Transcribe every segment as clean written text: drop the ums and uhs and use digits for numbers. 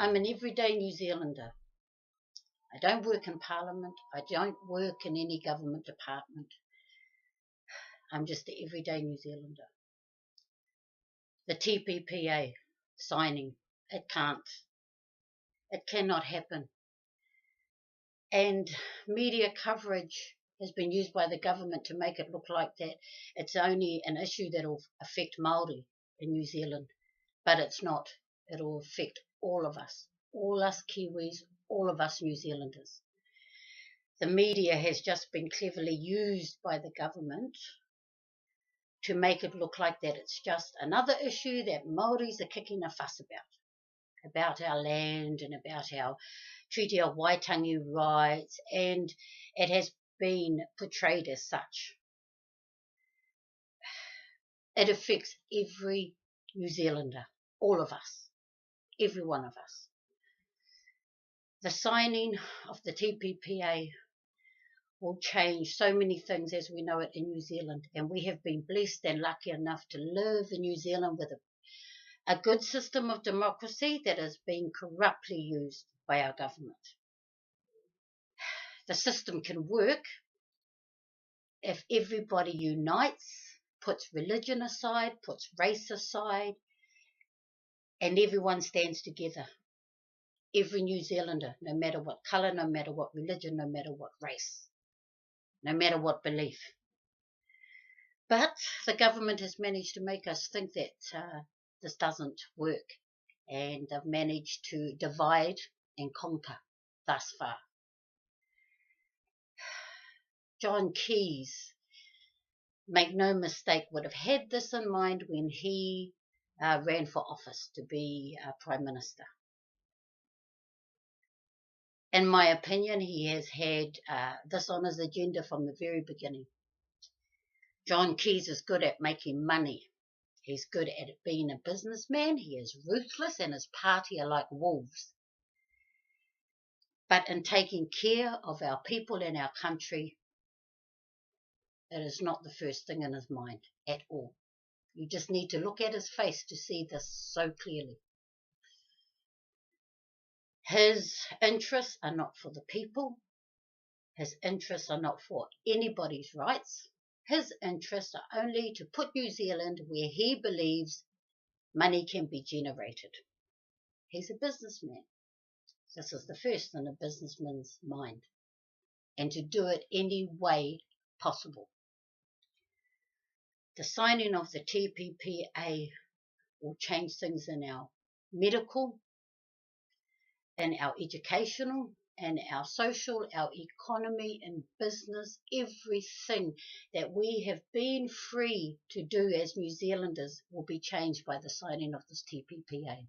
I'm an everyday New Zealander. I don't work in Parliament. I don't work in any government department. I'm just an everyday New Zealander. The TPPA signing, it can't. It cannot happen. And media coverage has been used by the government to make it look like that it's only an issue that will affect Māori in New Zealand. But it's not. It will affect all of us Kiwis, all of us New Zealanders. The media has just been cleverly used by the government to make it look like that it's just another issue that Māoris are kicking a fuss about our land and about our Treaty of Waitangi rights, and it has been portrayed as such. It affects every New Zealander, all of us, every one of us. The signing of the TPPA will change so many things as we know it in New Zealand, and we have been blessed and lucky enough to live in New Zealand with a good system of democracy that is being corruptly used by our government. The system can work if everybody unites, puts religion aside, puts race aside, and everyone stands together. Every New Zealander, no matter what colour, no matter what religion, no matter what race, no matter what belief. But the government has managed to make us think that this doesn't work, and they've managed to divide and conquer thus far. John Keys, make no mistake, would have had this in mind when he ran for office to be Prime Minister. In my opinion, he has had this on his agenda from the very beginning. John Keys is good at making money. He's good at being a businessman. He is ruthless, and his party are like wolves. But in taking care of our people and our country, it is not the first thing in his mind at all. You just need to look at his face to see this so clearly. His interests are not for the people. His interests are not for anybody's rights. His interests are only to put New Zealand where he believes money can be generated. He's a businessman. This is the first in a businessman's mind. And to do it any way possible. The signing of the TPPA will change things in our medical, in our educational, and our social, our economy, and business. Everything that we have been free to do as New Zealanders will be changed by the signing of this TPPA.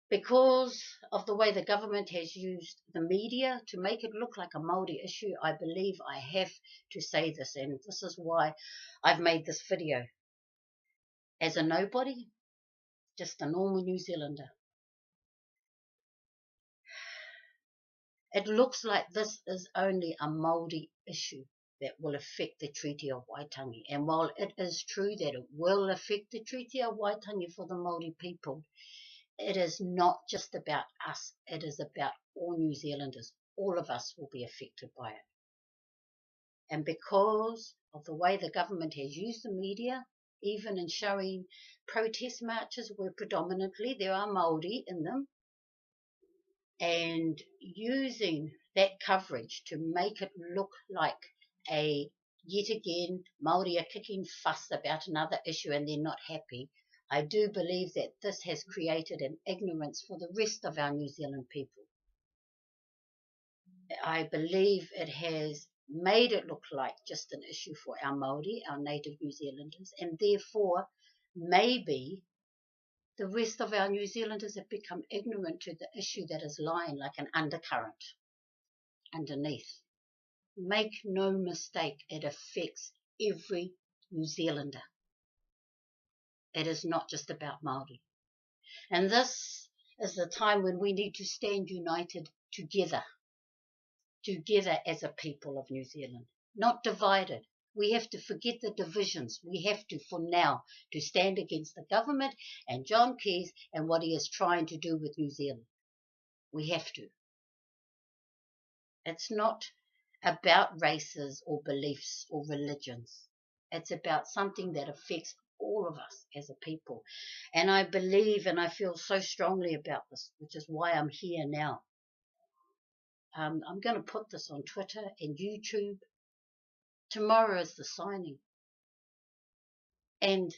Because of the way the government has used the media to make it look like a Māori issue, I believe I have to say this, and this is why I've made this video. As a nobody, just a normal New Zealander, it looks like this is only a Māori issue that will affect the Treaty of Waitangi. And while it is true that it will affect the Treaty of Waitangi for the Māori people, it is not just about us. It is about all New Zealanders. All of us will be affected by it. And because of the way the government has used the media, even in showing protest marches where predominantly there are Māori in them, and using that coverage to make it look like yet again, Māori are kicking fuss about another issue and they're not happy, I do believe that this has created an ignorance for the rest of our New Zealand people. I believe it has made it look like just an issue for our Māori, our native New Zealanders, and therefore maybe the rest of our New Zealanders have become ignorant to the issue that is lying like an undercurrent underneath. Make no mistake, it affects every New Zealander. It is not just about Māori. And this is the time when we need to stand united together as a people of New Zealand, not divided, We have to forget the divisions. We have to, for now, to stand against the government and John Keys and what he is trying to do with New Zealand. We have to. It's not about races or beliefs or religions. It's about something that affects all of us as a people. And I believe and I feel so strongly about this, which is why I'm here now. I'm going to put this on Twitter and YouTube. Tomorrow is the signing. And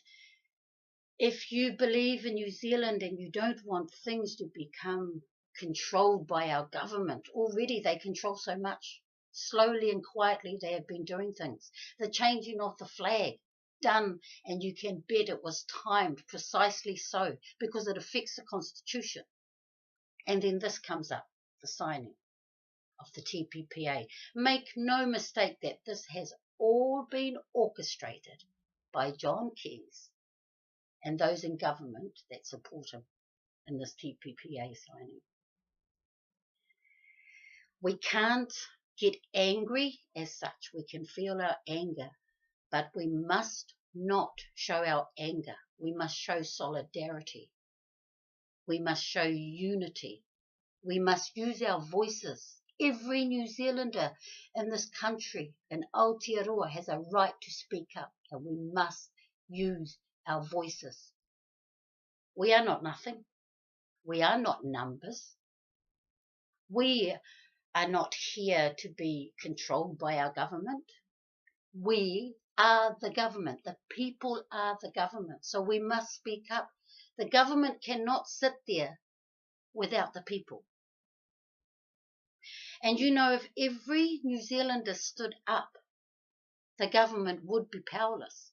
if you believe in New Zealand and you don't want things to become controlled by our government, already they control so much. Slowly and quietly they have been doing things. The changing of the flag, done, and you can bet it was timed precisely so, because it affects the Constitution. And then this comes up, the signing of the TPPA. Make no mistake that this has all been orchestrated by John Keys and those in government that support him in this TPPA signing. We can't get angry as such. We can feel our anger, but we must not show our anger. We must show solidarity. We must show unity. We must use our voices. Every New Zealander in this country, in Aotearoa, has a right to speak up, and we must use our voices. We are not nothing. We are not numbers. We are not here to be controlled by our government. We are the government. The people are the government. So we must speak up. The government cannot sit there without the people. And you know, if every New Zealander stood up, the government would be powerless.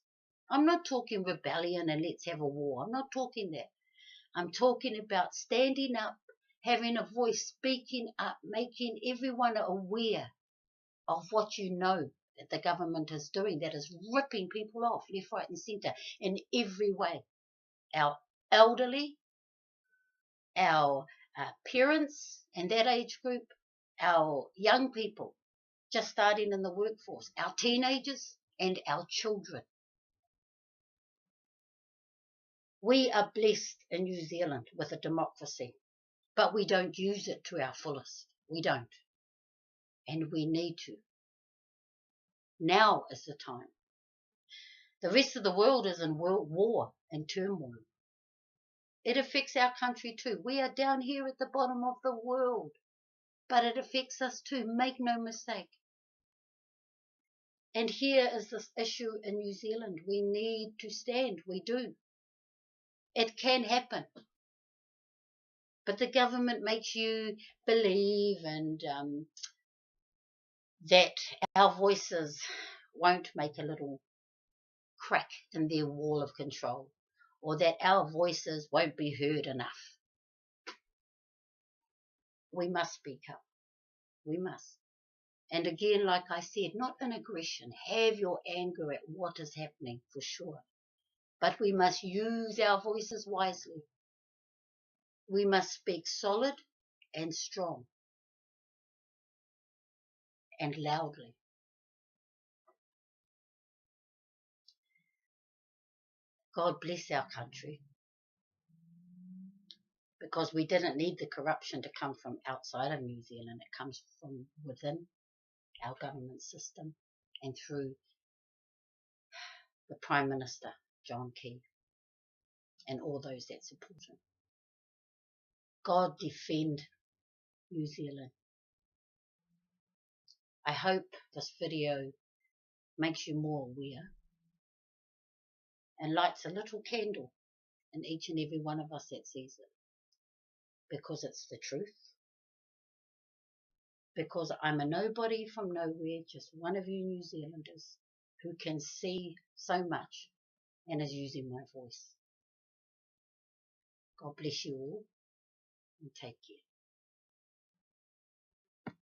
I'm not talking rebellion and let's have a war. I'm not talking that. I'm talking about standing up, having a voice, speaking up, making everyone aware of what you know that the government is doing, that is ripping people off left, right and centre in every way. Our elderly, our parents and that age group, our young people just starting in the workforce, our teenagers and our children. We are blessed in New Zealand with a democracy, but we don't use it to our fullest. We don't. And we need to. Now is the time. The rest of the world is in war and turmoil. It affects our country too. We are down here at the bottom of the world, but it affects us too. Make no mistake. And here is this issue in New Zealand. We need to stand. We do. It can happen. But the government makes you believe and that our voices won't make a little crack in their wall of control, or that our voices won't be heard enough. We must speak up. We must. And again, like I said, not in aggression. Have your anger at what is happening, for sure. But we must use our voices wisely. We must speak solid and strong and loudly. God bless our country, because we didn't need the corruption to come from outside of New Zealand. It comes from within our government system and through the Prime Minister, John Key, and all those that support him. God defend New Zealand. I hope this video makes you more aware and lights a little candle in each and every one of us that sees it, because it's the truth. Because I'm a nobody from nowhere, just one of you New Zealanders who can see so much and is using my voice. God bless you all and take care.